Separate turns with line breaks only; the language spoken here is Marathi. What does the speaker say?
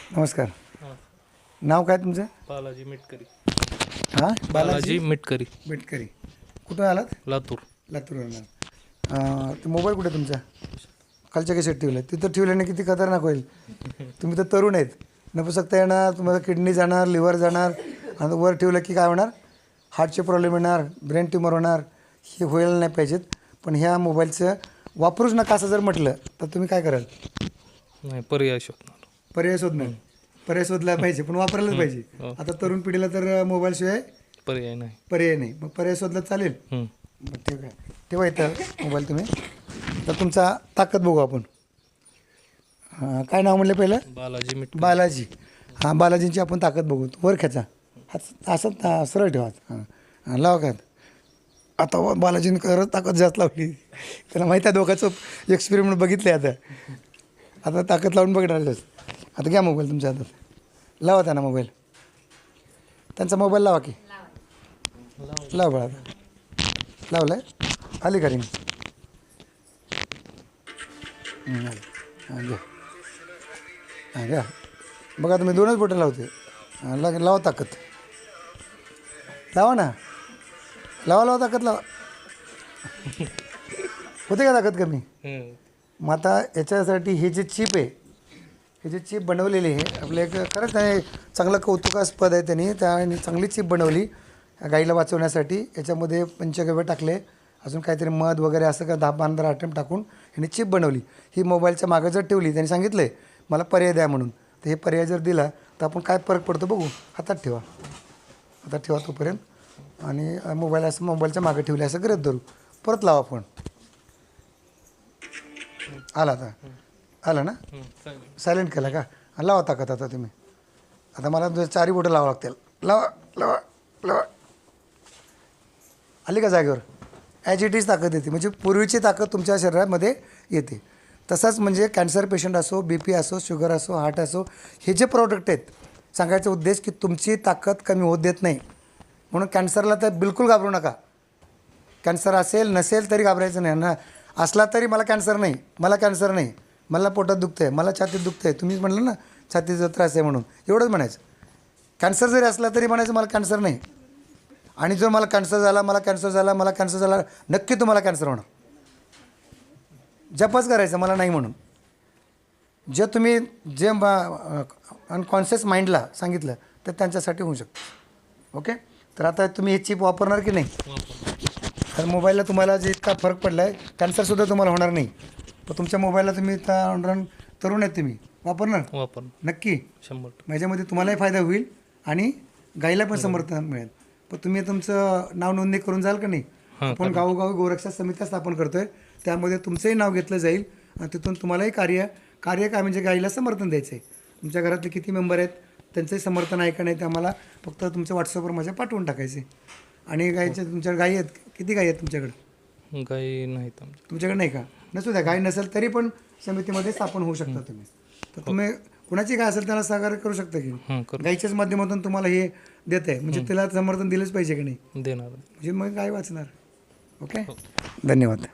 नमस्कार.
हां.
नाव काय तुमचं?
बालाजी मिटकरी.
हां,
बालाजी मिटकरी,
बेटकरी. कुठून आलात?
लातूर.
लातूरवरून. ते मोबाईल कुठे तुमचा? खालच्या कशात ठेवलं? तिथं ठेवल्याने किती खतरनाक होईल. तुम्ही तर तरुण आहेत, नपुसकता येणार, तुम्हाला किडनी जाणार, लिव्हर जाणार, आणि वर ठेवलं की काय होणार? हार्टचे प्रॉब्लेम येणार, ब्रेन ट्यूमर होणार. हे व्हायला नाही पाहिजेत. पण ह्या मोबाईलचं वापरूच नका असं जर म्हटलं तर तुम्ही काय कराल?
नाही, पर्याय शोधणार.
पर्याय शोधणार. पर्याय शोधला पाहिजे, पण वापरायलाच पाहिजे.
हो.
आता तरुण पिढीला तर मोबाईलशिवाय
पर्याय नाही.
पर्याय नाही. मग पर्याय शोधला चालेल. मग ठीक आहे, तेव्हा येतं मोबाईल तुम्ही. तर तुमचा ताकद बघू आपण. काय नाव म्हणलं पहिलं?
बालाजी मिटकरी.
बालाजी. हां, बालाजींची आपण ताकद बघू. वर खेचा, हात असं सरळ ठेवा. हां, लावा का? आता बालाजीने खरंच ताकद जास्त लावली. त्याला माहीत आहे, दोघांचं एक्सपेरिमेंट बघितले. आता ताकद लावून बघणार. आता घ्या मोबाईल तुमच्या हातात, लावा त्यांना मोबाईल. त्यांचा मोबाईल लावा की. लावा बळा. लावला आहे? आली का रिंग? हां, घ्या. हां, घ्या. बघा, तुम्ही दोनच बोटं लावते. लावा ताकद. लावा ना, लावा ताकद लावा. होते का ताकद कमी? मग आता याच्यासाठी हे जे चिप आहे, हे जे चिप बनवलेली आहे आपल्या एक, खरंच आहे चांगलं कौतुकास्पद आहे. त्यांनी चांगली चिप बनवली गाईला वाचवण्यासाठी. याच्यामध्ये पंचगव्य टाकले, अजून काहीतरी मध वगैरे असं का 10-15 आयटम टाकून ह्यांनी चिप बनवली. ही मोबाईलच्या मागं जर ठेवली, त्यांनी सांगितलं आहे मला पर्याय द्या म्हणून. तर हे पर्याय जर दिला तर आपण काय फरक पडतो बघू. हातात ठेवा, हातात ठेवा तोपर्यंत. आणि मोबाईल असं मोबाईलच्या मागं ठेवले असं करत धरू. परत लावा फोन. आला आता? आला ना? सायलेंट केला का? लावा ताकद आता तुम्ही. आता मला 4 बोटं लावा लागतील. लावा लावा लावा. आली का जागेवर? ॲज इट इज ताकद येते. म्हणजे पूर्वीची ताकद तुमच्या शरीरामध्ये येते. तसंच म्हणजे कॅन्सर पेशंट असो, BP असो, शुगर असो, हार्ट असो, हे जे प्रॉडक्ट आहेत, सांगायचा उद्देश की तुमची ताकद कमी होत देत नाही. म्हणून कॅन्सरला तर बिलकुल घाबरू नका. कॅन्सर असेल नसेल तरी घाबरायचं नाही ना. असला तरी मला कॅन्सर नाही, मला कॅन्सर नाही, मला पोटात दुखतं आहे, मला छातीत दुखतं आहे. तुम्हीच म्हटलं ना छातीचा त्रास आहे म्हणून, एवढंच म्हणायचं. कॅन्सर जरी असला तरी म्हणायचं मला कॅन्सर नाही. आणि जर मला कॅन्सर झाला, मला कॅन्सर झाला, मला कॅन्सर झाला, नक्की तुम्हाला कॅन्सर होणार. जपच करायचं मला नाही म्हणून. जे तुम्ही जे अनकॉन्शियस माइंडला सांगितलं तर त्यांच्यासाठी होऊ शकतं. ओके. तर आता तुम्ही हे चिप वापरणार की नाही? तर मोबाईलला तुम्हाला जे इतका फरक पडला आहे, कॅन्सरसुद्धा तुम्हाला होणार नाही. पण तुमच्या मोबाईलला तुम्ही तरुण आहेत, तुम्ही वापरणार नक्की
100%.
माझ्यामध्ये तुम्हालाही फायदा होईल आणि गाईला पण समर्थन मिळेल. पण तुम्ही तुमचं नाव नोंदणी करून जाल का नाही? आपण गावोगावी गोरक्षा समित्या स्थापन करतोय, त्यामध्ये तुमचंही नाव घेतलं जाईल आणि तिथून तुम्हालाही कार्य काय म्हणजे गाईला समर्थन द्यायचं आहे. तुमच्या घरातले किती मेंबर आहेत त्यांचंही समर्थन आहे का नाही ते आम्हाला फक्त तुमच्या व्हॉट्सअपवर माझ्या पाठवून टाकायचे. आणि गाईच्या तुमच्याकडे गाई आहेत? किती गाई आहेत तुमच्याकडे?
गाई नाहीत आमच्या.
तुमच्याकडे नाही का? नसू द्या, गाई नसेल तरी पण समितीमध्ये स्थापन होऊ शकता तुम्ही. तर तुम्ही कुणाची गाय असेल त्याला सहकार्य करू शकता की. गाईच्याच माध्यमातून तुम्हाला हे देत आहे म्हणजे तिला समर्थन दिलंच पाहिजे की नाही?
देणार.
म्हणजे मग गाय वाचणार. ओके, धन्यवाद.